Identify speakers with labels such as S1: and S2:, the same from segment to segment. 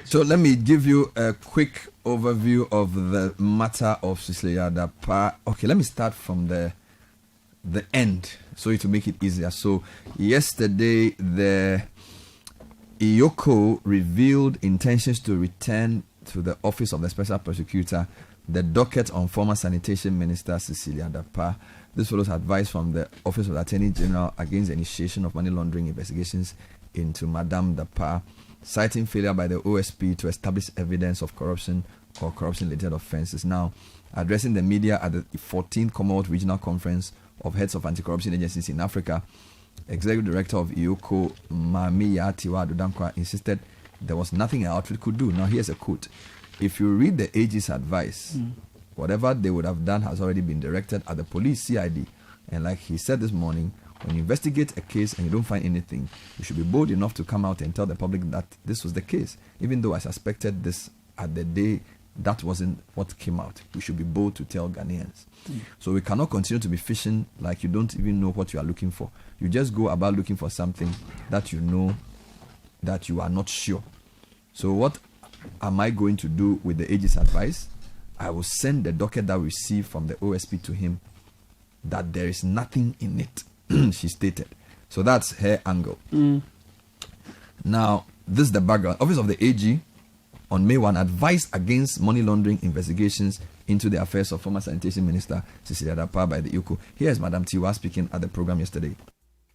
S1: So let me give you a quick overview of the matter of Cecilia Dapaah. Okay, let me start from the end so to make it easier. So yesterday, the EOCO revealed intentions to return to the Office of the Special Prosecutor the docket on former Sanitation Minister Cecilia Dapaah. This follows advice from the Office of the Attorney General against the initiation of money laundering investigations into Madame Dapaah, citing failure by the OSP to establish evidence of corruption or corruption-related offences. Now, addressing the media at the 14th Commonwealth Regional Conference of Heads of Anti-Corruption Agencies in Africa, Executive Director of EOCO, Tiwa Adudankwa, insisted there was nothing our outfit could do. Now, here's a quote. If you read the AG's advice, whatever they would have done has already been directed at the police, CID. And like he said this morning, when you investigate a case and you don't find anything, you should be bold enough to come out and tell the public that this was the case. Even though I suspected this at the day, that wasn't what came out. We should be bold to tell Ghanaians. So we cannot continue to be fishing like you don't even know what you are looking for. You just go about looking for something that you know that you are not sure. So what am I going to do with the AG's advice? I will send the docket that we received from the OSP to him that there is nothing in it, she stated. So that's her angle. Now, this is the background. Office of the AG on May 1 advised against money laundering investigations into the affairs of former Sanitation Minister Cecilia Dapaah by the EOCO. Here is Madam Tiwa speaking at the program yesterday.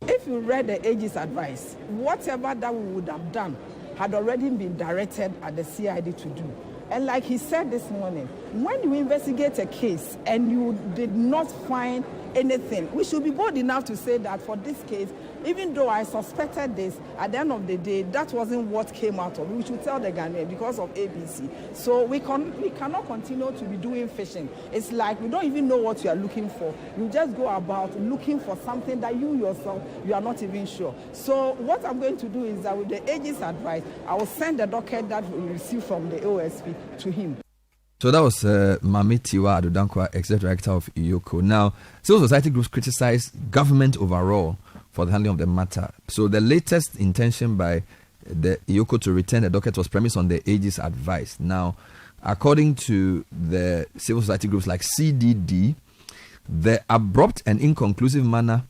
S2: If you read the AG's advice, whatever that we would have done had already been directed at the CID to do. And like he said this morning, when you investigate a case and you did not find anything, we should be bold enough to say that for this case, even though I suspected this, at the end of the day, that wasn't what came out of it. We should tell the Ghanaian because of ABC. So we cannot continue to be doing fishing. It's like we don't even know what you are looking for. You just go about looking for something that you yourself, you are not even sure. So what I'm going to do is that with the AG's advice, I will send the docket that we received from the OSP to him.
S1: So that was Tiwa Adudankwa, Executive Director of EOCO. Now, civil society groups criticize government overall for the handling of the matter. So the latest intention by the EOCO to return the docket was premised on the AG's advice. Now, according to the civil society groups like CDD, the abrupt and inconclusive manner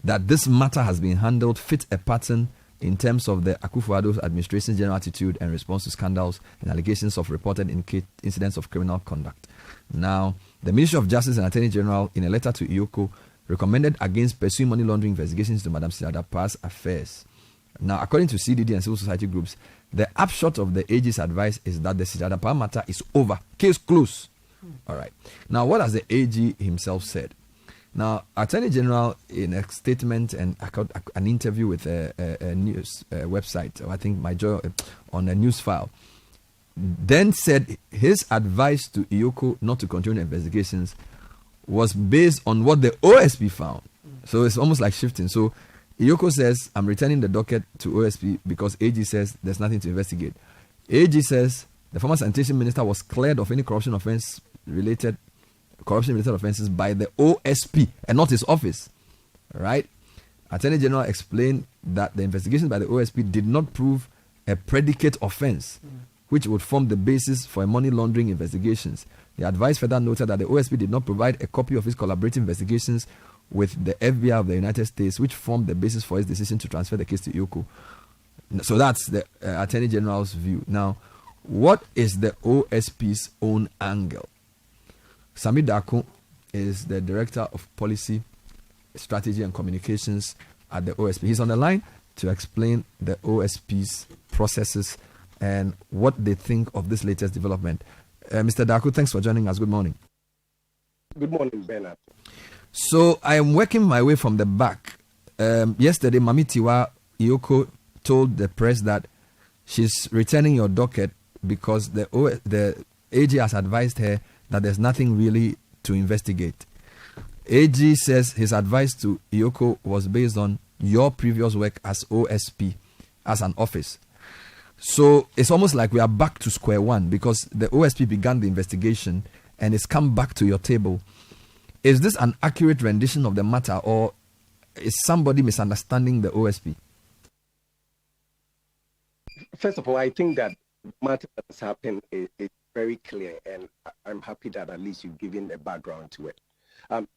S1: that this matter has been handled fit a pattern in terms of the Akufo-Addo's administration's general attitude and response to scandals and allegations of reported incidents of criminal conduct. Now, the Ministry of Justice and Attorney General, in a letter to EOCO, recommended against pursuing money laundering investigations into Madam Cecilia Dapaah's affairs. Now, according to CDD and civil society groups, the upshot of the AG's advice is that the Cecilia Dapaah matter is over. Case closed. All right. Now, what has the AG himself said? Now, Attorney General, in a statement and an interview with a news website, or I think on a news file, then said his advice to EOCO not to continue investigations was based on what the OSP found. So it's almost like shifting. So EOCO says, I'm returning the docket to OSP because AG says there's nothing to investigate. AG says the former Sanitation Minister was cleared of any corruption-related offenses by the OSP and not his office. Right? Attorney General explained that the investigation by the OSP did not prove a predicate offense, which would form the basis for a money laundering investigations. The advice further noted that the OSP did not provide a copy of his collaborative investigations with the FBI of the United States, which formed the basis for his decision to transfer the case to EOCO. So that's the Attorney General's view. Now, what is the OSP's own angle? Sami Dako is the Director of Policy, Strategy and Communications at the OSP. He's on the line to explain the OSP's processes and what they think of this latest development. Mr. Dako, thanks for joining us. Good morning.
S3: Good morning, Bernard.
S1: So I am working my way from the back. Yesterday, Mami Tiwa EOCO told the press that she's returning your docket because the AG has advised her that there's nothing really to investigate. AG says his advice to EOCO was based on your previous work as OSP, as an office. So it's almost like we are back to square one because the OSP began the investigation and it's come back to your table. Is this an accurate rendition of the matter, or is somebody misunderstanding the OSP?
S3: First of all, I think that matter that has happened is very clear, and I'm happy that at least you've given a background to it.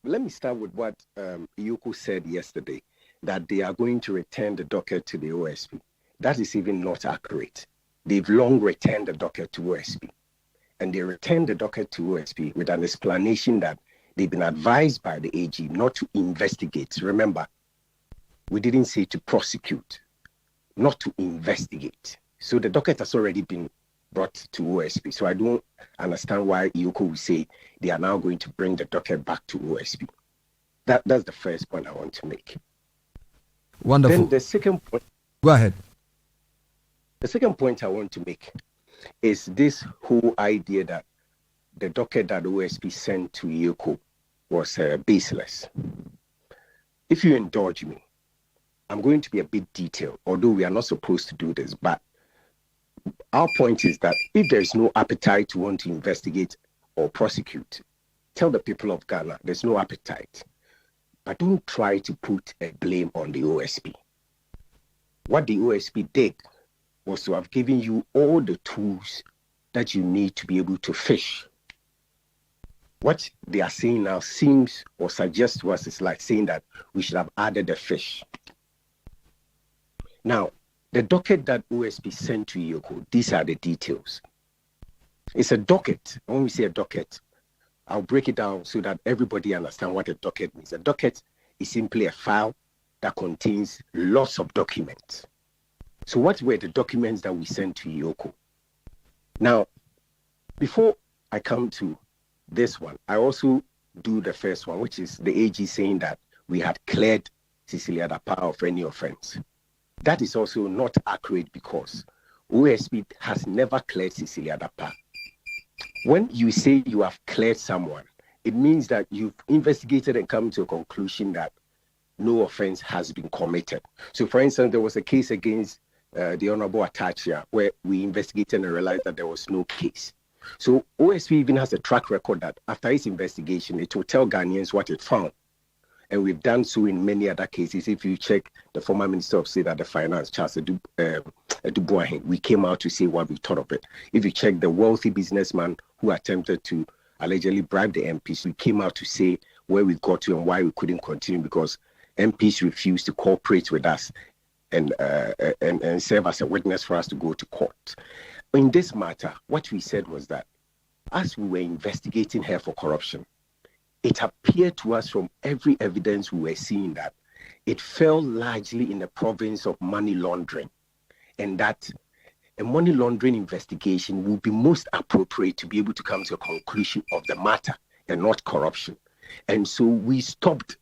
S3: Let me start with what Yoko said yesterday, that they are going to return the docket to the OSP. That is even not accurate. They've long returned the docket to OSP. And they returned the docket to OSP with an explanation that they've been advised by the AG not to investigate. Remember, we didn't say to prosecute, not to investigate. So the docket has already been brought to OSP. So I don't understand why Yoko will say they are now going to bring the docket back to OSP. That's the first point I want to make.
S1: Wonderful.
S3: Then the second point.
S1: Go ahead.
S3: The second point I want to make is this whole idea that the docket that OSP sent to Yoko was baseless. If you indulge me, I'm going to be a bit detailed, although we are not supposed to do this, but our point is that if there's no appetite to want to investigate or prosecute, tell the people of Ghana there's no appetite. But don't try to put a blame on the OSP. What the OSP did was to have given you all the tools that you need to be able to fish. What they are saying now seems or suggests to us is like saying that we should have added the fish. Now, the docket that OSP sent to Yoko, these are the details. It's a docket. When we say a docket, I'll break it down so that everybody understands what a docket means. A docket is simply a file that contains lots of documents. So what were the documents that we sent to Yoko? Now, before I come to this one, I also do the first one, which is the AG saying that we had cleared Cecilia Dapaah of any offense. That is also not accurate because OSP has never cleared Cecilia Dapaah. When you say you have cleared someone, it means that you've investigated and come to a conclusion that no offense has been committed. So, for instance, there was a case against the Honorable Atachia where we investigated and realized that there was no case. So OSP even has a track record that after its investigation, it will tell Ghanaians what it found. And we've done so in many other cases. If you check the former Minister of State at the Finance, Charles Dubois, we came out to say what we thought of it. If you check the wealthy businessman who attempted to allegedly bribe the MPs, we came out to say where we got to and why we couldn't continue because MPs refused to cooperate with us and serve as a witness for us to go to court. In this matter, what we said was that as we were investigating her for corruption, it appeared to us from every evidence we were seeing that it fell largely in the province of money laundering, and that a money laundering investigation would be most appropriate to be able to come to a conclusion of the matter and not corruption. And so we stopped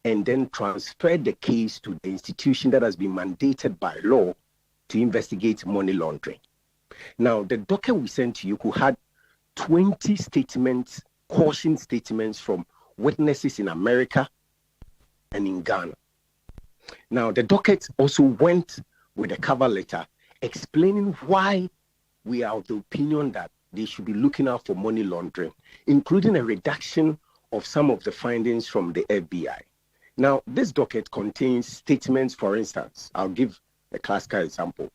S3: and then transferred the case to the institution that has been mandated by law to investigate money laundering. Now, the docket we sent to Yoko had 20 statements, caution statements from witnesses in America and in Ghana. Now, the docket also went with a cover letter explaining why we are of the opinion that they should be looking out for money laundering, including a reduction of some of the findings from the FBI. Now, this docket contains statements, for instance, I'll give a classical example.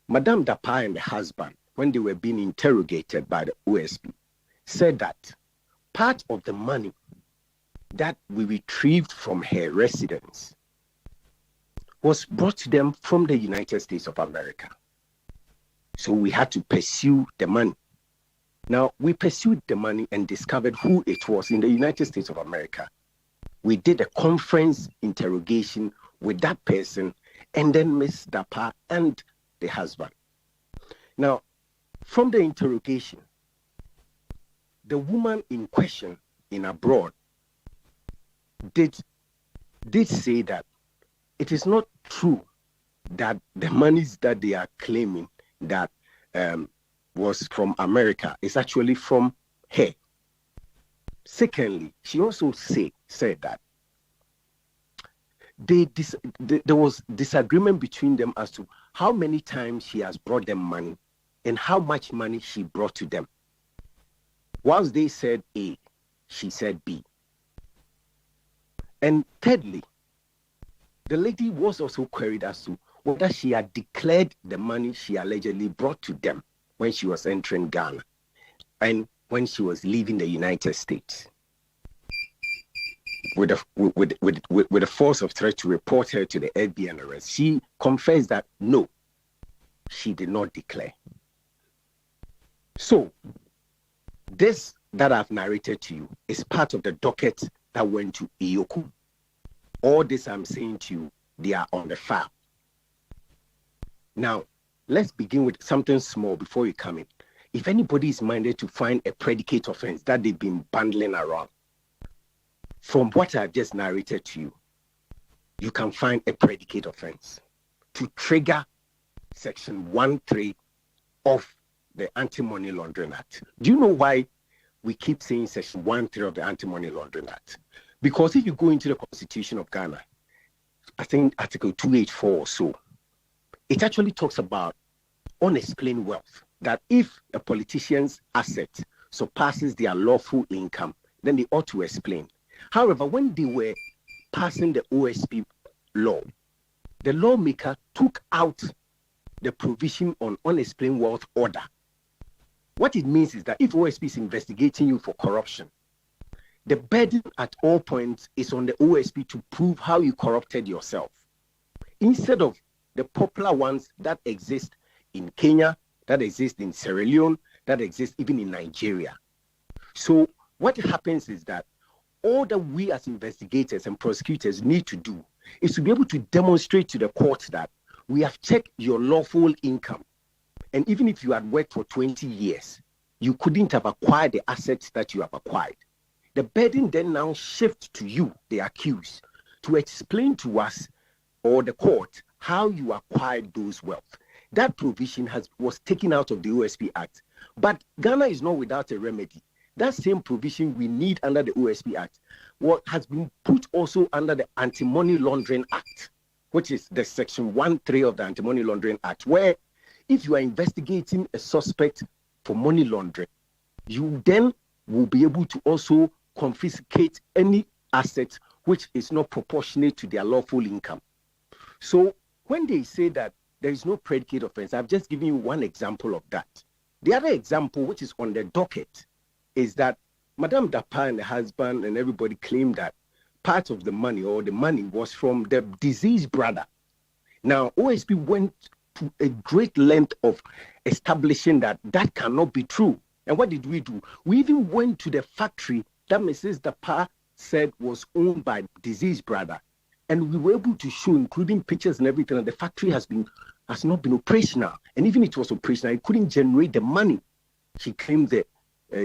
S3: Madame Dapaah and the husband, when they were being interrogated by the OSP, said that part of the money that we retrieved from her residence was brought to them from the United States of America. So we had to pursue the money. Now, we pursued the money and discovered who it was in the United States of America. We did a conference interrogation with that person and then Ms. Dapaah and the husband. Now, from the interrogation, the woman in question in abroad did say that it is not true that the monies that they are claiming that was from America is actually from her. Secondly, she also said that there was disagreement between them as to how many times she has brought them money and how much money she brought to them. Whilst they said A, she said B. And thirdly, the lady was also queried as to whether she had declared the money she allegedly brought to them when she was entering Ghana and when she was leaving the United States, with the force of threat to report her to the FBI and arrest, she confessed that no, she did not declare. So this that I've narrated to you is part of the docket that went to EOCO. All this I'm saying to you, they are on the file. Now, let's begin with something small before you come in. If anybody is minded to find a predicate offense that they've been bundling around, from what I've just narrated to you, you can find a predicate offense to trigger Section 1.3 of the Anti-Money Laundering Act. Do you know why we keep saying Section 1.3 of the Anti-Money Laundering Act? Because if you go into the Constitution of Ghana, I think Article 284 or so, it actually talks about unexplained wealth, that if a politician's asset surpasses their lawful income, then they ought to explain. However, when they were passing the OSP law, the lawmaker took out the provision on unexplained wealth order. What it means is that if OSP is investigating you for corruption, the burden at all points is on the OSP to prove how you corrupted yourself, instead of the popular ones that exist in Kenya, that exist in Sierra Leone, that exist even in Nigeria. So what happens is that all that we as investigators and prosecutors need to do is to be able to demonstrate to the court that we have checked your lawful income. And even if you had worked for 20 years, you couldn't have acquired the assets that you have acquired. The burden then now shifts to you, the accused, to explain to us or the court how you acquired those wealth. That provision was taken out of the OSP Act. But Ghana is not without a remedy. That same provision we need under the OSP Act, what has been put also under the Anti-Money Laundering Act, which is the Section 1.3 of the Anti-Money Laundering Act, where if you are investigating a suspect for money laundering, you then will be able to also confiscate any asset which is not proportionate to their lawful income. So when they say that there is no predicate offense, I've just given you one example of that. The other example, which is on the docket, is that Madame Dapaah and the husband and everybody claimed that part of the money or the money was from the deceased brother. Now, OSP went to a great length of establishing that that cannot be true. And what did we do? We even went to the factory that Mrs. Dapaah said was owned by deceased brother. And we were able to show, including pictures and everything, that the factory has not been operational. And even if it was operational, it couldn't generate the money she claimed the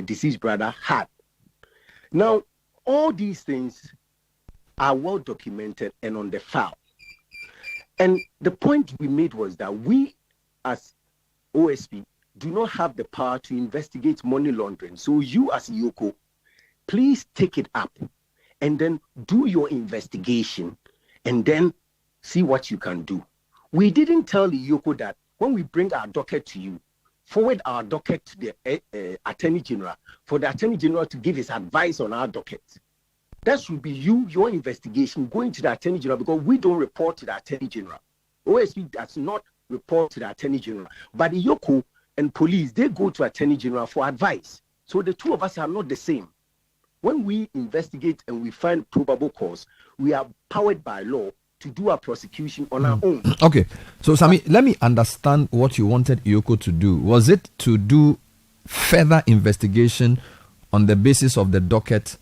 S3: deceased brother had. Now, all these things are well documented and on the file. And the point we made was that we, as OSP, do not have the power to investigate money laundering. So you, as Yoko, please take it up and then do your investigation and then see what you can do. We didn't tell the Yoko that when we bring our docket to you, forward our docket to the Attorney General for the Attorney General to give his advice on our docket. That should be your investigation going to the Attorney General, because we don't report to the Attorney General. OSP does not report to the Attorney General. But the Yoko and police, they go to Attorney General for advice. So the two of us are not the same. When we investigate and we find probable cause, we are powered by law to do our prosecution on our own.
S1: Okay. So, Sami, let me understand what you wanted Yoko to do. Was it to do further investigation on the basis of the docket,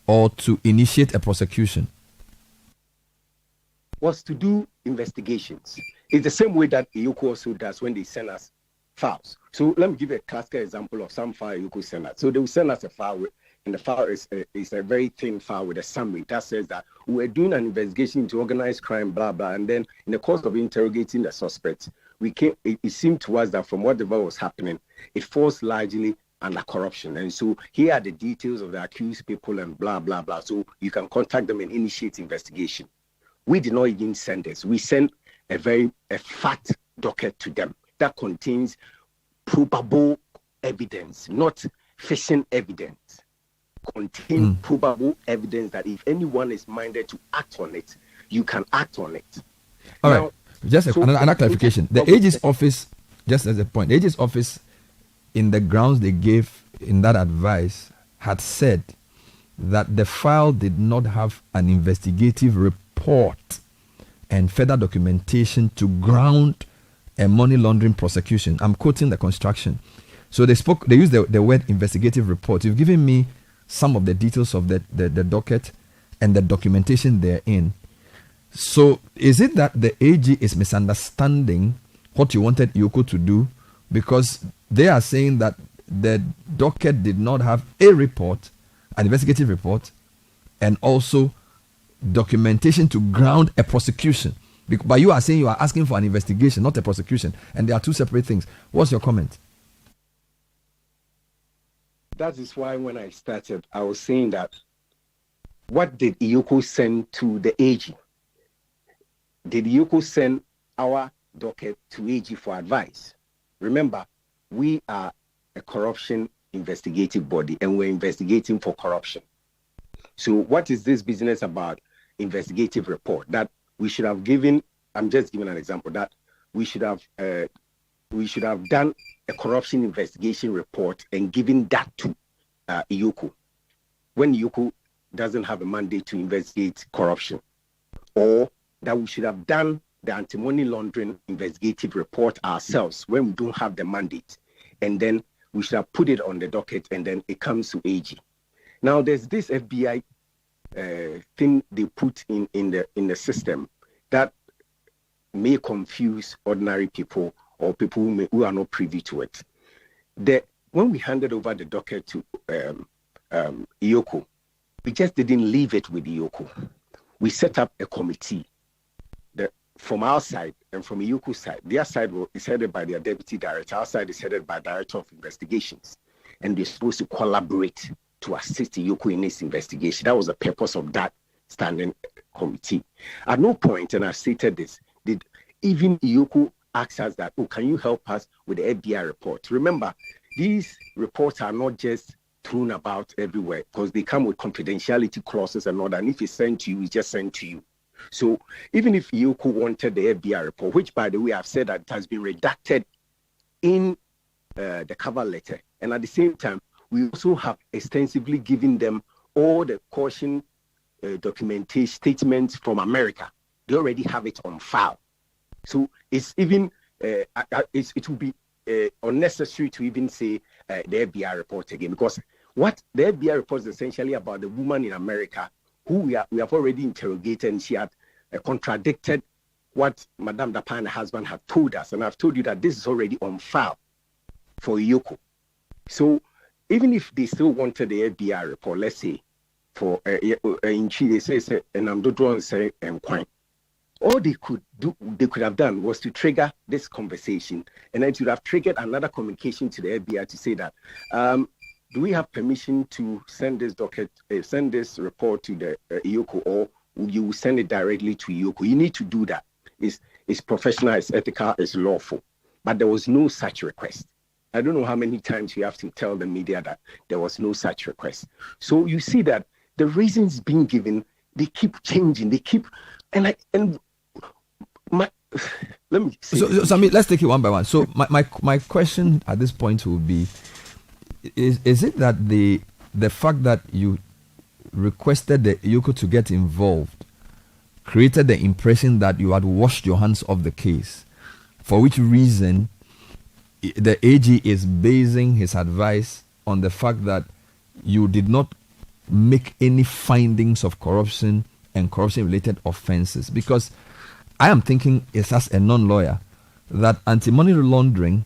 S1: or to initiate a prosecution?
S3: Was to do investigations. It's the same way that EOCO also does when they send us files. So let me give you a classical example of some file EOCO send us. So they will send us a file, and the file is a very thin file with a summary that says that we're doing an investigation into organized crime, blah, blah. And then in the course of interrogating the suspect, it seemed to us that from whatever was happening, it falls largely under corruption. And so here are the details of the accused people and blah, blah, blah. So you can contact them and initiate investigation. We did not even send this. We sent a fat docket to them that contains probable evidence, not fishing evidence. Contain probable evidence that if anyone is minded to act on it, you can act on it.
S1: All right. Just another clarification. The AG's office, just as a point, the AG's office in the grounds they gave in that advice, had said that the file did not have an investigative report and further documentation to ground a money laundering prosecution. I'm quoting the construction. So they used the word investigative report. You've given me some of the details of the docket and the documentation therein. So is it that the AG is misunderstanding what you wanted EOCO to do? Because they are saying that the docket did not have a report, an investigative report, and also documentation to ground a prosecution. But you are saying you are asking for an investigation, not a prosecution, and they are two separate things. What's your comment?
S3: That is why when I started, I was saying that what did EOCO send to the AG? Did EOCO send our docket to AG for advice? Remember, we are a corruption investigative body and we're investigating for corruption. So what is this business about investigative report that we should have given? I'm just giving an example that we should have done a corruption investigation report and given that to EOCO when EOCO doesn't have a mandate to investigate corruption, or that we should have done the anti-money laundering investigative report ourselves when we don't have the mandate, and then we should have put it on the docket and then it comes to AG. Now there's this FBI thing they put in the system that may confuse ordinary people or people who are not privy to it. When we handed over the docket to EOCO, we just didn't leave it with EOCO. We set up a committee from our side and from EOCO's side. Their side is headed by their deputy director. Our side is headed by director of investigations. And they're supposed to collaborate to assist EOCO in this investigation. That was the purpose of that standing committee. At no point, and I've stated this, did even EOCO ask us that, can you help us with the FBI report? Remember, these reports are not just thrown about everywhere because they come with confidentiality clauses and all that. And if it's sent to you, it's just sent to you. So even if EOCO wanted the FBI report, which by the way, I've said that it has been redacted in the cover letter. And at the same time, we also have extensively given them all the caution documentation statements from America. They already have it on file. So it's even, it will be unnecessary to even say the FBI report again, because what the FBI report is essentially about the woman in America who we have already interrogated, and she had contradicted what Madame Dapaah and her husband had told us. And I've told you that this is already on file for EOCO. So even if they still wanted the FBI report, let's say, for in Chile, say, and I'm not drawing say, all they could have done was to trigger this conversation, and then it would have triggered another communication to the FBI to say that, do we have permission to send this send this report to the EOCO, or you will send it directly to EOCO? You need to do that. It's professional, it's ethical, it's lawful. But there was no such request. I don't know how many times you have to tell the media that there was no such request. So you see that the reasons being given, they keep changing. They keep, let me see.
S1: So I mean, let's take it one by one. So my question at this point will be, is it that the fact that you requested the EOCO to get involved created the impression that you had washed your hands off the case, for which reason the AG is basing his advice on the fact that you did not make any findings of corruption and corruption-related offenses? Because I am thinking, as a non-lawyer, that anti-money laundering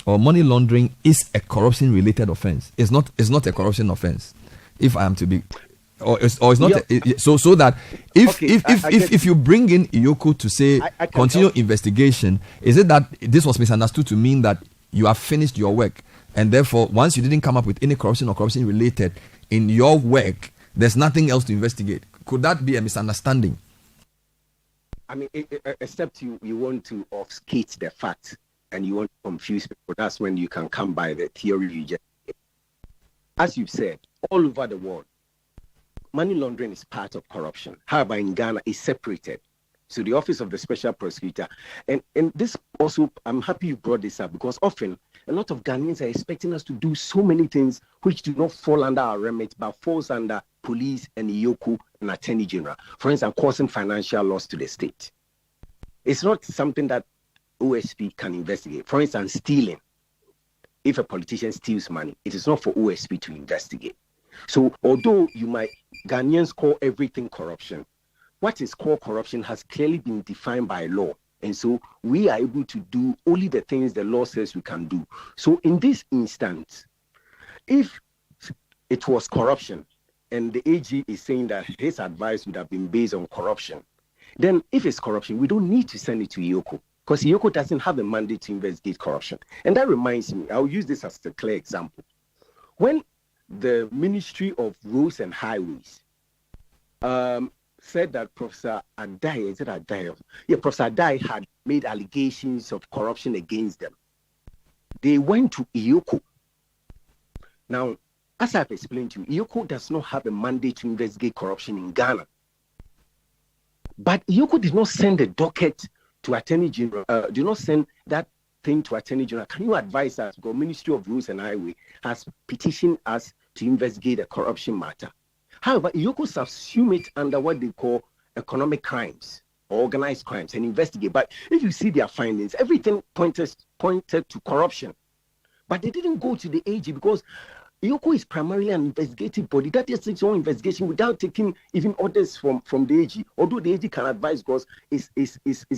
S1: or money laundering is a corruption-related offense. It's not a corruption offense, if I am to be, or it's not. So that if you bring in EOCO to say continue investigation, is it that this was misunderstood to mean that you have finished your work, and therefore once you didn't come up with any corruption or corruption-related in your work, there's nothing else to investigate? Could that be a misunderstanding?
S3: I mean, except you want to obfuscate the fact and you want to confuse people. That's when you can come by the theory you just gave. As you've said, all over the world, money laundering is part of corruption. However, in Ghana, it's separated. So the Office of the Special Prosecutor. And this also, I'm happy you brought this up, because often a lot of Ghanaians are expecting us to do so many things which do not fall under our remit, but falls under police and EOCO and Attorney General. For instance, causing financial loss to the state. It's not something that OSP can investigate. For instance, stealing. If a politician steals money, it is not for OSP to investigate. So although Ghanaians call everything corruption, what is called corruption has clearly been defined by law. And so we are able to do only the things the law says we can do. So in this instance, if it was corruption and the AG is saying that his advice would have been based on corruption, then if it's corruption, we don't need to send it to EOCO, because EOCO doesn't have a mandate to investigate corruption. And that reminds me, I'll use this as a clear example. When the Ministry of Roads and Highways said that Professor Adai, Professor Adai had made allegations of corruption against them, they went to EOCO. Now, as I've explained to you, EOCO does not have a mandate to investigate corruption in Ghana. But EOCO did not send a docket to Attorney General, do not send that thing to Attorney General. Can you advise us? Because Ministry of Roads and Highway has petitioned us to investigate a corruption matter. However, EOCO subsume it under what they call economic crimes or organized crimes and investigate. But if you see their findings, everything pointed to corruption. But they didn't go to the AG because EOCO is primarily an investigative body that does its own investigation without taking even orders from the AG. Although the AG can advise, because is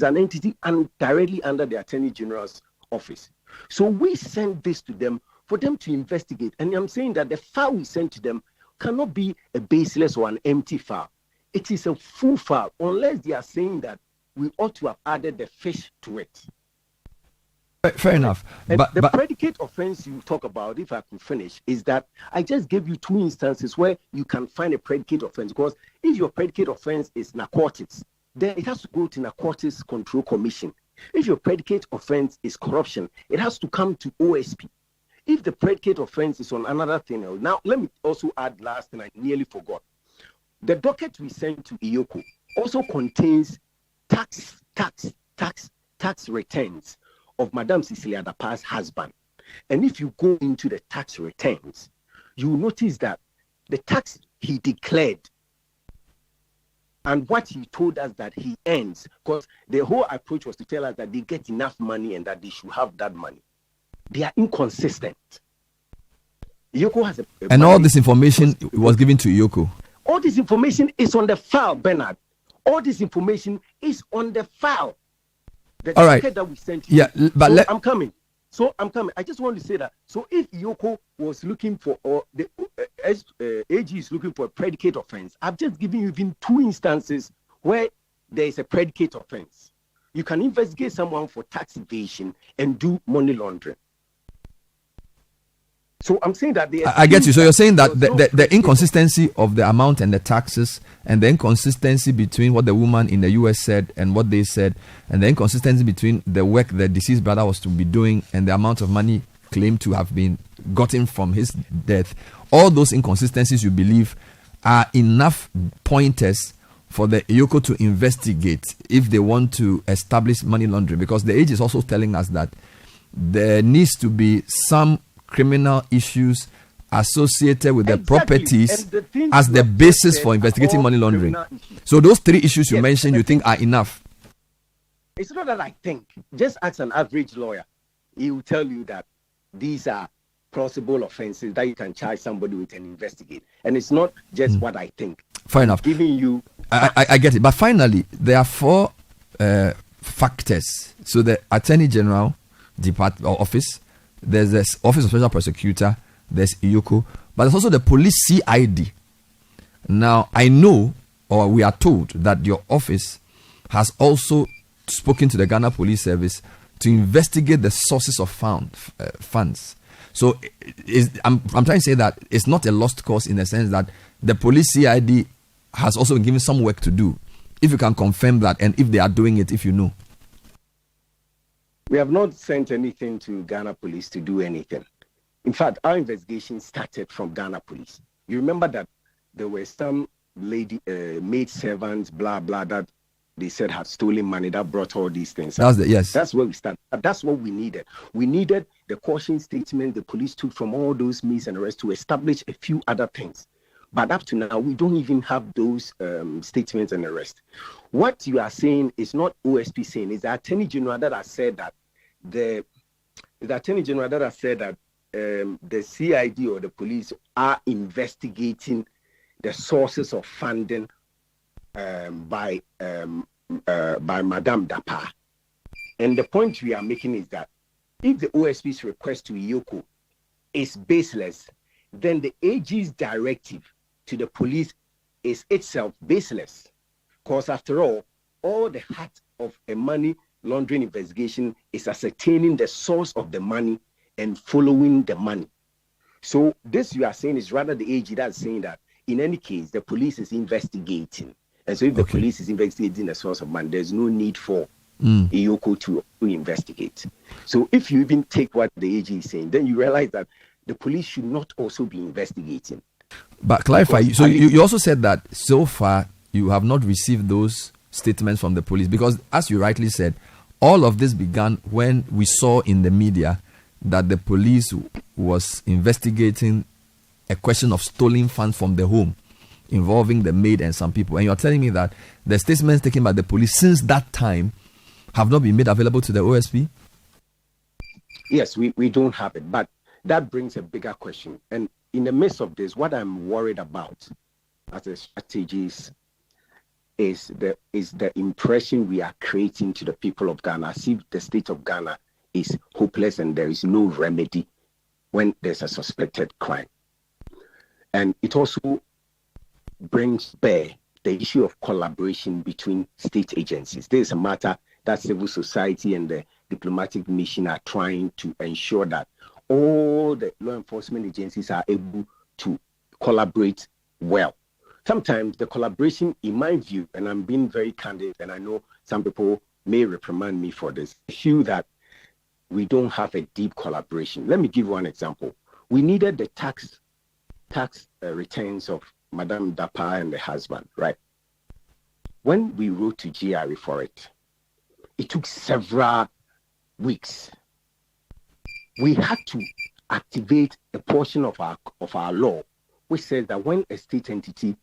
S3: an entity and directly under the Attorney General's office. So we send this to them for them to investigate. And I'm saying that the file we send to them cannot be a baseless or an empty file. It is a full file, unless they are saying that we ought to have added the fish to it.
S1: Fair enough.
S3: But the predicate offense you talk about, if I could finish, is that I just gave you two instances where you can find a predicate offense. Because if your predicate offense is narcotics, then it has to go to Narcotics Control Commission. If your predicate offense is corruption, it has to come to OSP. If the predicate offense is on another thing, now let me also add last, and I nearly forgot. The docket we sent to EOCO also contains tax returns of Madam Cecilia Dapaah's husband. And if you go into the tax returns, you will notice that the tax he declared and what he told us that he earns, because the whole approach was to tell us that they get enough money and that they should have that money. They are inconsistent. EOCO has
S1: and all this information was given to EOCO.
S3: All this information is on the file, Bernard. All this information is on the file. The
S1: all right.
S3: That we sent you.
S1: Yeah, but
S3: I'm coming. I just want to say that. So if EOCO was looking for, or the AG is looking for a predicate offense, I've just given you even two instances where there is a predicate offense. You can investigate someone for tax evasion and do money laundering. So I'm saying that
S1: I get you. So you're saying that the inconsistency of the amount and the taxes, and the inconsistency between what the woman in the US said and what they said, and the inconsistency between the work the deceased brother was to be doing and the amount of money claimed to have been gotten from his death, all those inconsistencies you believe are enough pointers for the EOCO to investigate if they want to establish money laundering? Because the AG is also telling us that there needs to be some criminal issues associated with the properties as the basis for investigating money laundering. So those three issues you mentioned, you think are enough?
S3: It's not that I think. Just ask an average lawyer. He will tell you that these are plausible offenses that you can charge somebody with and investigate. And it's not just what I think.
S1: Fair enough.
S3: Giving you...
S1: I get it. But finally, there are four factors. So the Attorney General Office, there's the Office of Special Prosecutor, there's EOCO, but there's also the police CID. Now, I know, or we are told, that your office has also spoken to the Ghana Police Service to investigate the sources of funds. So I'm trying to say that it's not a lost cause in the sense that the police CID has also been given some work to do. If you can confirm that, and if they are doing it, if you know.
S3: We have not sent anything to Ghana Police to do anything. In fact, our investigation started from Ghana Police. You remember that there were some maid servants, blah, blah, that they said had stolen money that brought all these things.
S1: That's
S3: where we start. That's what we needed. We needed the caution statement the police took from all those means and arrests to establish a few other things. But up to now, we don't even have those statements and arrests. What you are saying is not OSP saying, it's the Attorney General that has said that the CID or the police are investigating the sources of funding by Madame Dapaah. And the point we are making is that if the OSP's request to EOCO is baseless, then the AG's directive to the police is itself baseless. Because after all the heart of a money laundering investigation is ascertaining the source of the money and following the money. So this you are saying is rather the AG that's saying that in any case, the police is investigating. And so if the police is investigating the source of money, there's no need for EOCO to investigate. So if you even take what the AG is saying, then you realize that the police should not also be investigating.
S1: But clarify, so you also said that so far you have not received those statements from the police, because as you rightly said, all of this began when we saw in the media that the police was investigating a question of stolen funds from the home involving the maid and some people. And you're telling me that the statements taken by the police since that time have not been made available to the OSP?
S3: Yes, we don't have it. But that brings a bigger question. And in the midst of this, what I'm worried about as a strategist is the impression we are creating to the people of Ghana, as if the state of Ghana is hopeless and there is no remedy when there's a suspected crime. And it also brings bare the issue of collaboration between state agencies. This is a matter that civil society and the diplomatic mission are trying to ensure that all the law enforcement agencies are able to collaborate well. Sometimes the collaboration, in my view, and I'm being very candid, and I know some people may reprimand me for this, I feel that we don't have a deep collaboration. Let me give one example. We needed the tax returns of Madame Dapaah and the husband, right? When we wrote to GRA for it, it took several weeks. We had to activate a portion of our law, which says that when a state entity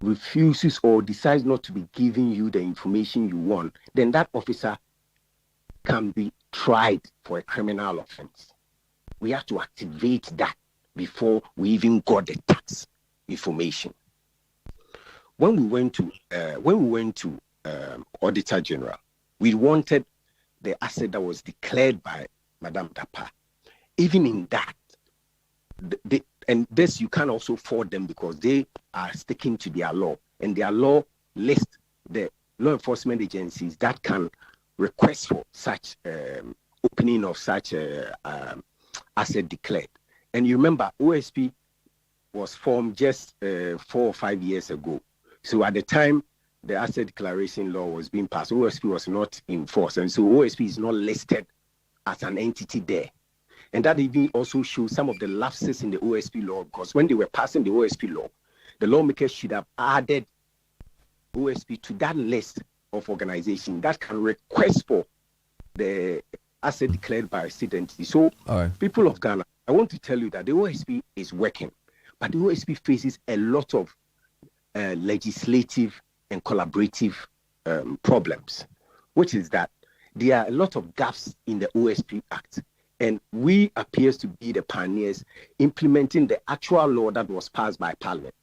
S3: refuses or decides not to be giving you the information you want, then that officer can be tried for a criminal offense. We have to activate that before we even got the tax information. When we went to Auditor General, we wanted the asset that was declared by Madame Dapaah. Even in that, and this you can also fault them because they are sticking to their law, and their law lists the law enforcement agencies that can request for such opening of such asset declared. And you remember, OSP was formed just 4 or 5 years ago. So at the time the asset declaration law was being passed, OSP was not in force, and so OSP is not listed as an entity there. And that even also shows some of the lapses in the OSP law, because when they were passing the OSP law, the lawmakers should have added OSP to that list of organizations that can request for the asset declared by a state entity. So, people of Ghana, I want to tell you that the OSP is working, but the OSP faces a lot of legislative and collaborative problems, which is that there are a lot of gaps in the OSP Act. And we appears to be the pioneers implementing the actual law that was passed by Parliament.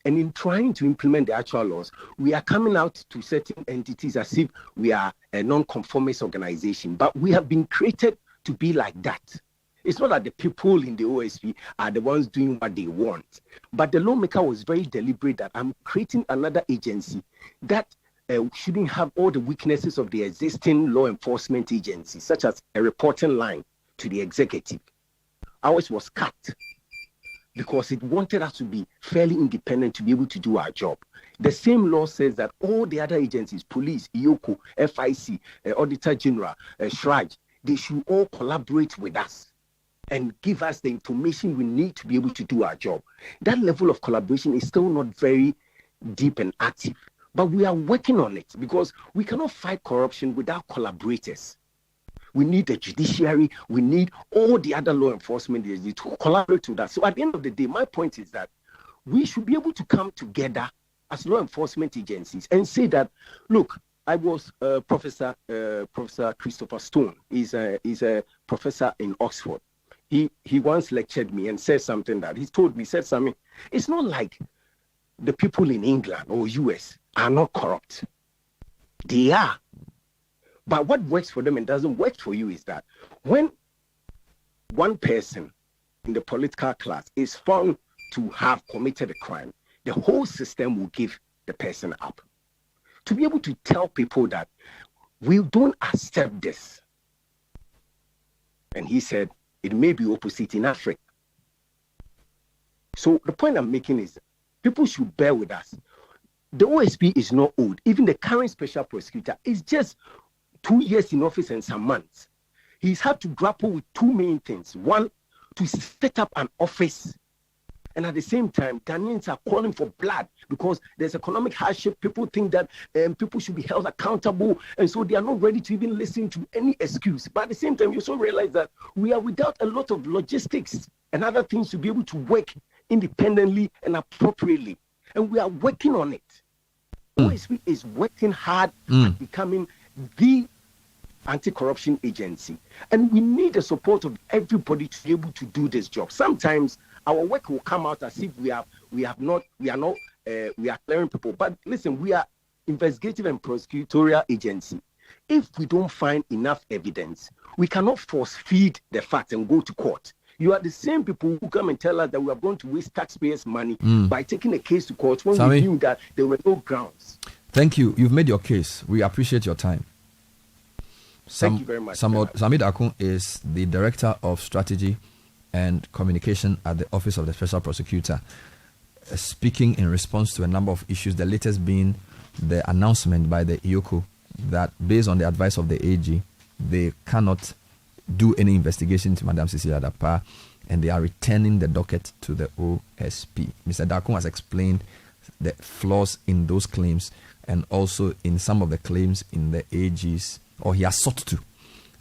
S3: And in trying to implement the actual laws, we are coming out to certain entities as if we are a non-conformist organization. But we have been created to be like that. It's not that the people in the OSP are the ones doing what they want. But the lawmaker was very deliberate that I'm creating another agency that shouldn't have all the weaknesses of the existing law enforcement agencies, such as a reporting line to the executive. Ours was cut because it wanted us to be fairly independent to be able to do our job. The same law says that all the other agencies, police, EOCO, FIC, Auditor General, SHRAJ, they should all collaborate with us and give us the information we need to be able to do our job. That level of collaboration is still not very deep and active. But we are working on it because we cannot fight corruption without collaborators. We need the judiciary. We need all the other law enforcement agencies to collaborate with us. So at the end of the day, my point is that we should be able to come together as law enforcement agencies and say that, look, I was Professor Christopher Stone. He's a professor in Oxford. He once lectured me and said something that he told me, said something. It's not like the people in England or US are not corrupt. They are. But what works for them and doesn't work for you is that when one person in the political class is found to have committed a crime, the whole system will give the person up. To be able to tell people that we don't accept this. And he said, it may be opposite in Africa. So the point I'm making is people should bear with us. The OSP is not old. Even the current special prosecutor is just 2 years in office and some months. He's had to grapple with two main things. One, to set up an office. And at the same time, Ghanaians are calling for blood because there's economic hardship. People think that people should be held accountable. And so they are not ready to even listen to any excuse. But at the same time, you also realize that we are without a lot of logistics and other things to be able to work independently and appropriately. And we are working on it. OSP is working hard at becoming the anti-corruption agency. And we need the support of everybody to be able to do this job. Sometimes our work will come out as if we are clearing people. But listen, we are investigative and prosecutorial agency. If we don't find enough evidence, we cannot force feed the facts and go to court. You are the same people who come and tell us that we are going to waste taxpayers' money by taking a case to court when we knew that there were no grounds.
S1: Thank you. You've made your case. We appreciate your time.
S3: Thank you very much.
S1: Sammy Dapaah is the Director of Strategy and Communication at the Office of the Special Prosecutor, speaking in response to a number of issues, the latest being the announcement by the EOCO that based on the advice of the AG, they cannot do any investigation into Madam Cecilia Dapaah, and they are returning the docket to the OSP. Mr. Dapaah has explained the flaws in those claims and also in some of the claims in the AG's, or he has sought to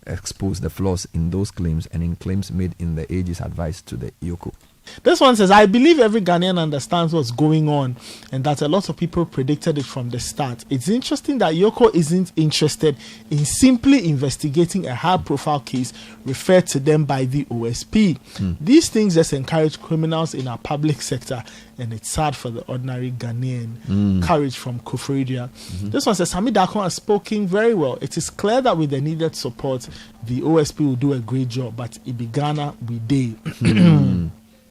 S1: expose the flaws in those claims and in claims made in the AG's advice to the EOCO.
S4: This one says, I believe every Ghanaian understands what's going on and that a lot of people predicted it from the start. It's interesting that Yoko isn't interested in simply investigating a high-profile case referred to them by the OSP. These things just encourage criminals in our public sector, and it's sad for the ordinary Ghanaian. Courage from Koforidia. This one says, Sammy Dapaah has spoken very well. It is clear that with the needed support, the OSP will do a great job, but it be Ghana we day.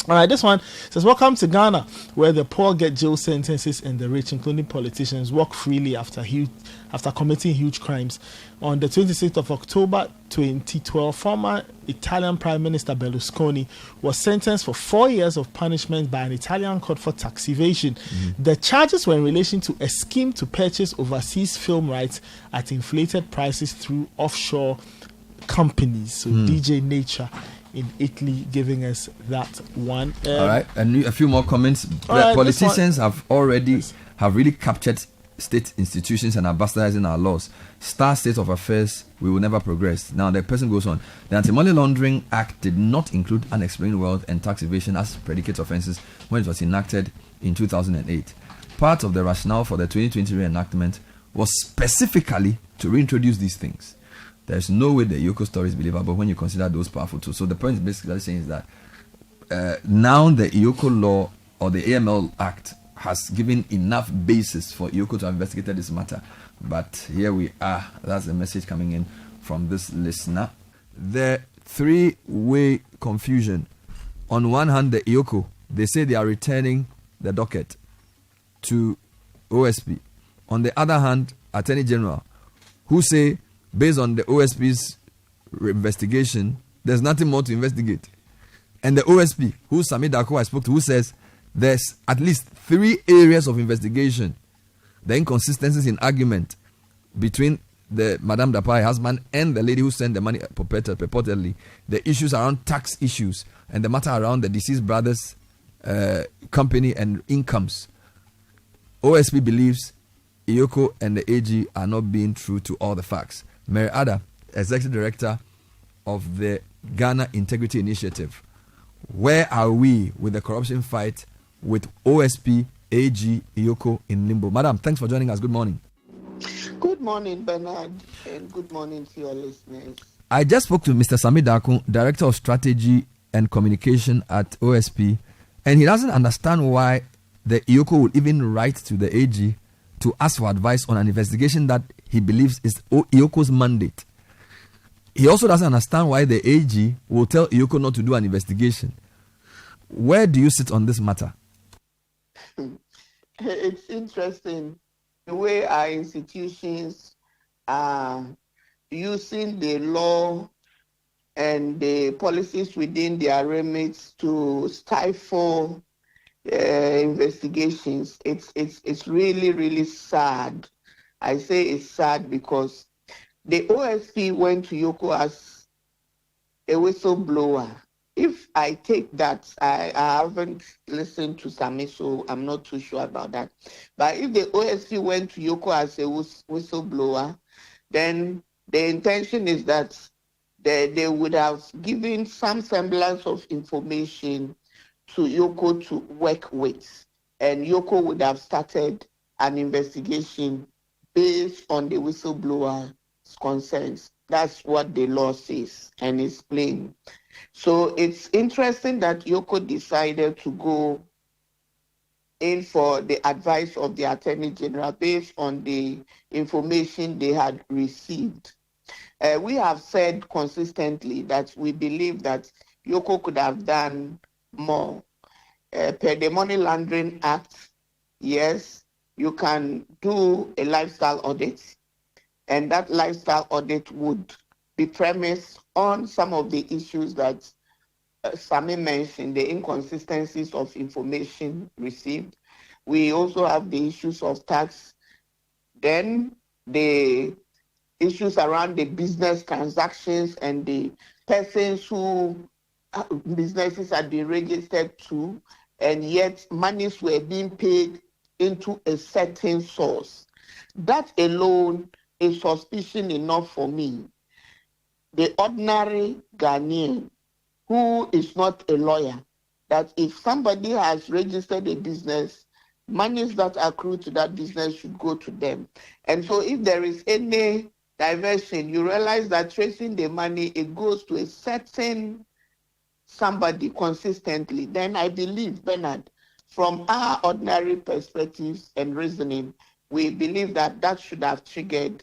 S4: All right, this one says, welcome to Ghana, where the poor get jail sentences and the rich, including politicians, walk freely after committing huge crimes. On the 26th of October 2012, former Italian Prime Minister Berlusconi was sentenced for 4 years of punishment by an Italian court for tax evasion. The charges were in relation to a scheme to purchase overseas film rights at inflated prices through offshore companies. So DJ Nature in Italy giving us that one.
S1: All right, and a few more comments. Politicians have really captured state institutions and are bastardizing our laws. Star state of affairs, we will never progress. Now the person goes on. The Anti-Money Laundering Act did not include unexplained wealth and tax evasion as predicate offenses when it was enacted in 2008. Part of the rationale for the 2020 reenactment was specifically to reintroduce these things. There's no way the Yoko story is believable when you consider those powerful tools. So the point is basically saying is that now the Yoko law or the AML Act has given enough basis for Yoko to have investigated this matter. But here we are. That's the message coming in from this listener. The three-way confusion. On one hand, the Yoko, they say they are returning the docket to OSP. On the other hand, Attorney General, who say based on the OSP's investigation, there's nothing more to investigate. And the OSP, who Sammy Dapaah I spoke to, who says there's at least 3 areas of investigation. The inconsistencies in argument between the Madame Dapaah husband and the lady who sent the money purportedly. The issues around tax issues and the matter around the deceased brother's company and incomes. OSP believes EOCO and the AG are not being true to all the facts. Mary Ada, Executive Director of the Ghana Integrity Initiative. Where are we with the corruption fight with OSP, AG, EOCO in limbo? Madam, thanks for joining us. Good morning.
S5: Good morning, Bernard, and good morning to your listeners.
S1: I just spoke to Mr. Sami Daku, Director of Strategy and Communication at OSP, and he doesn't understand why the EOCO would even write to the AG to ask for advice on an investigation that he believes is EOCO's mandate. He also doesn't understand why the AG will tell EOCO not to do an investigation. Where do you sit on this matter?
S5: It's interesting the way our institutions are using the law and the policies within their remits to stifle investigations. It's really, really sad. I say it's sad because the OSP went to Yoko as a whistleblower. If I take that, I haven't listened to Sami, so I'm not too sure about that. But if the OSP went to Yoko as a whistleblower, then the intention is that they would have given some semblance of information to Yoko to work with. And Yoko would have started an investigation based on the whistleblower's concerns. That's what the law says, and it's plain. So it's interesting that Yoko decided to go in for the advice of the Attorney General based on the information they had received. We have said consistently that we believe that Yoko could have done more. Per the Money Laundering Act, yes, you can do a lifestyle audit, and that lifestyle audit would be premised on some of the issues that Sami mentioned, the inconsistencies of information received. We also have the issues of tax, then the issues around the business transactions and the persons who businesses had been registered to, and yet monies were being paid into a certain source. That alone is suspicion enough for me. The ordinary Ghanaian who is not a lawyer, that if somebody has registered a business, monies that accrue to that business should go to them. And so if there is any diversion, you realize that tracing the money, it goes to a certain somebody consistently. Then I believe, Bernard, from our ordinary perspectives and reasoning, we believe that that should have triggered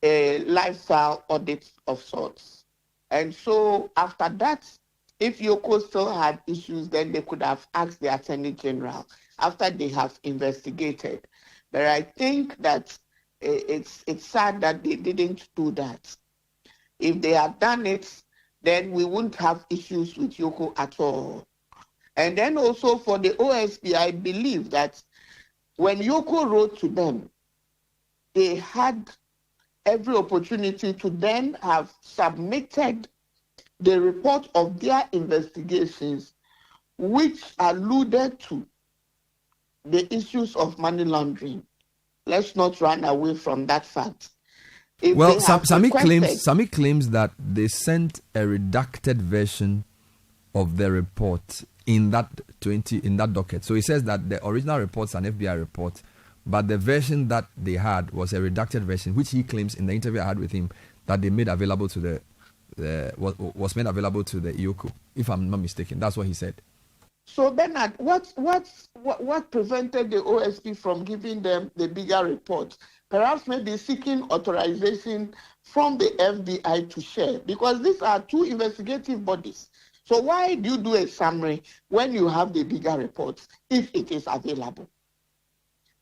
S5: a lifestyle audit of sorts. And so after that, if Yoko still had issues, then they could have asked the Attorney General after they have investigated. But I think that it's sad that they didn't do that. If they had done it, then we wouldn't have issues with Yoko at all. And then also for the OSP, I believe that when Yoko wrote to them, they had every opportunity to then have submitted the report of their investigations, which alluded to the issues of money laundering. Let's not run away from that fact.
S1: Well, Sami claims that they sent a redacted version of the report in that docket. So he says that the original report's an FBI report, but the version that they had was a redacted version, which he claims in the interview I had with him that they made available to was made available to the EOCO. If I'm not mistaken, that's what he said.
S5: So Bernard, what prevented the OSP from giving them the bigger report? Perhaps maybe seeking authorization from the FBI to share, because these are two investigative bodies. So why do you do a summary when you have the bigger reports if it is available?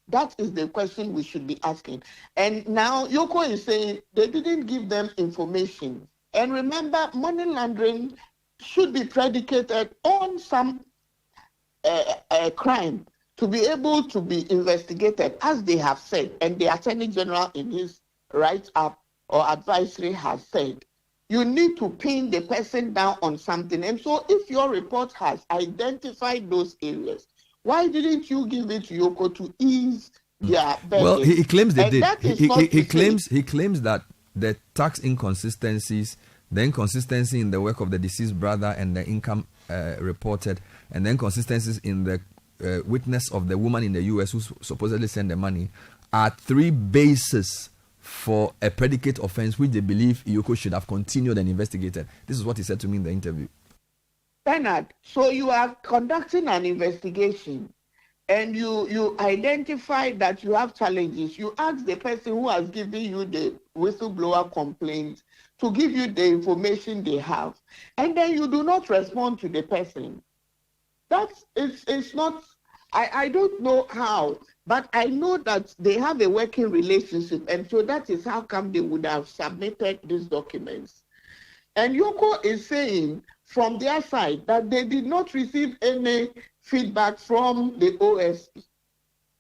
S5: That is the question we should be asking. And now Yoko is saying they didn't give them information. And remember, money laundering should be predicated on some crime to be able to be investigated, as they have said, and the Attorney General in his write-up or advisory has said. You need to pin the person down on something. And so if your report has identified those areas, why didn't you give it to Yoko to ease their burden.
S1: Well, he claims they
S5: and
S1: did.
S5: That is
S1: He claims that the tax inconsistencies, the inconsistency in the work of the deceased brother and the income reported, and the inconsistencies in the witness of the woman in the U.S. who supposedly sent the money, are 3 bases for a predicate offense which they believe EOCO should have continued and investigated. This is what he said to me in the interview.
S5: Bernard, so you are conducting an investigation and you identify that you have challenges. You ask the person who has given you the whistleblower complaint to give you the information they have, and then you do not respond to the person. It's not, I don't know how, but I know that they have a working relationship, and so that is how come they would have submitted these documents. And Yoko is saying from their side that they did not receive any feedback from the OSP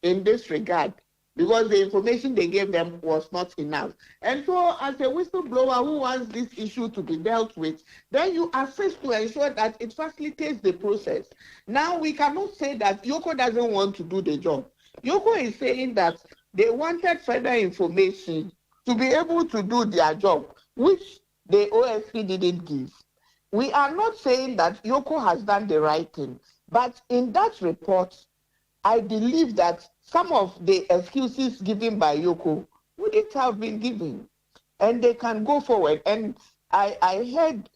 S5: in this regard, because the information they gave them was not enough. And so as a whistleblower who wants this issue to be dealt with, then you assist to ensure that it facilitates the process. Now, we cannot say that Yoko doesn't want to do the job. Yoko is saying that they wanted further information to be able to do their job, which the OSP didn't give. We are not saying that Yoko has done the right thing, but in that report, I believe that some of the excuses given by Yoko wouldn't have been given, and they can go forward. And I heard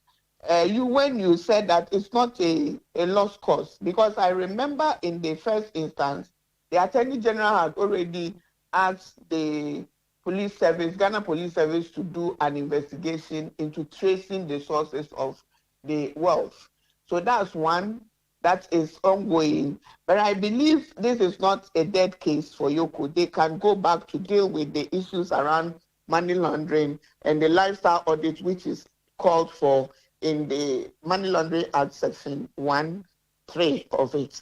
S5: you when you said that it's not a lost cause, because I remember in the first instance, the Attorney General had already asked the police service, Ghana Police Service, to do an investigation into tracing the sources of the wealth. So that's one that is ongoing. But I believe this is not a dead case for Yoko. They can go back to deal with the issues around money laundering and the lifestyle audit, which is called for in the Money Laundering Act Section 1(3) of it.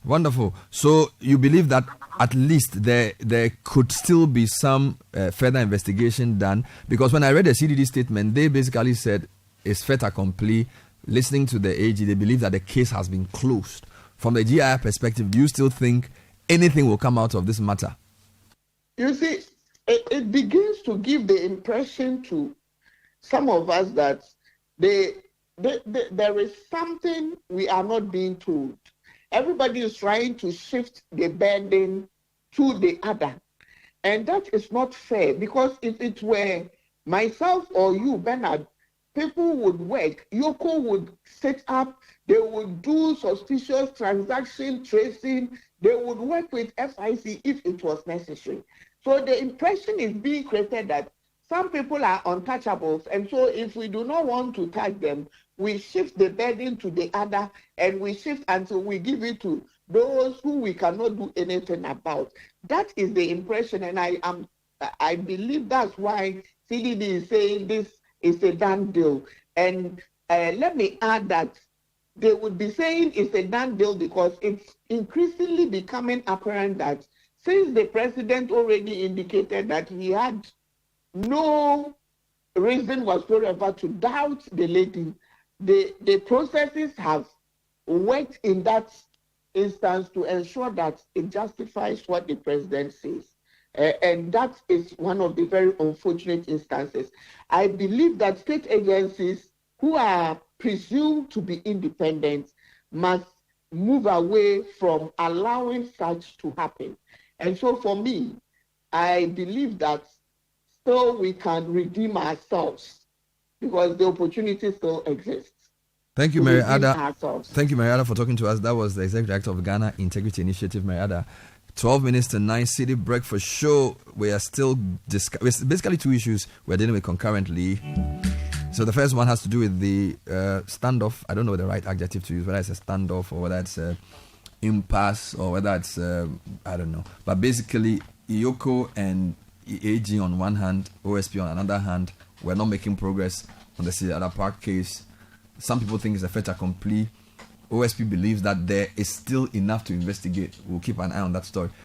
S1: Wonderful. So you believe that at least there could still be some further investigation done? Because when I read the CDD statement, they basically said it's fait accompli. Listening to the AG, they believe that the case has been closed. From the GIA perspective, do you still think anything will come out of this matter?
S5: You see, it begins to give the impression to some of us that there is something we are not being told. Everybody is trying to shift the burden to the other. And that is not fair, because if it were myself or you, Bernard, people would work. Yoko would set up, they would do suspicious transaction tracing, they would work with FIC if it was necessary. So the impression is being created that some people are untouchables, and so if we do not want to touch them, we shift the burden to the other, and we shift until we give it to those who we cannot do anything about. That is the impression, and I believe that's why CDD is saying this is a done deal. And let me add that they would be saying it's a done deal because it's increasingly becoming apparent that since the president already indicated that he had no reason whatsoever to doubt the lady, the processes have worked in that instance to ensure that it justifies what the president says. And that is one of the very unfortunate instances. I believe that state agencies who are presumed to be independent must move away from allowing such to happen. And so for me, I believe that still we can redeem ourselves because the opportunity still exists.
S1: Thank you, Mary Ada. Thank you, Mary Ada, for talking to us. That was the Executive Director of Ghana Integrity Initiative, Mary Ada. 12 minutes to 9, Citi Breakfast Show. We are still basically 2 issues we're dealing with concurrently. So the first one has to do with the standoff. I don't know the right adjective to use, whether it's a standoff or whether it's a impasse or whether it's I don't know. But basically, EOCO and AG on one hand, OSP on another hand, we're not making progress on the Cecilia Dapaah case. Some people think it's a fait accompli. OSP believes that there is still enough to investigate. We'll keep an eye on that story.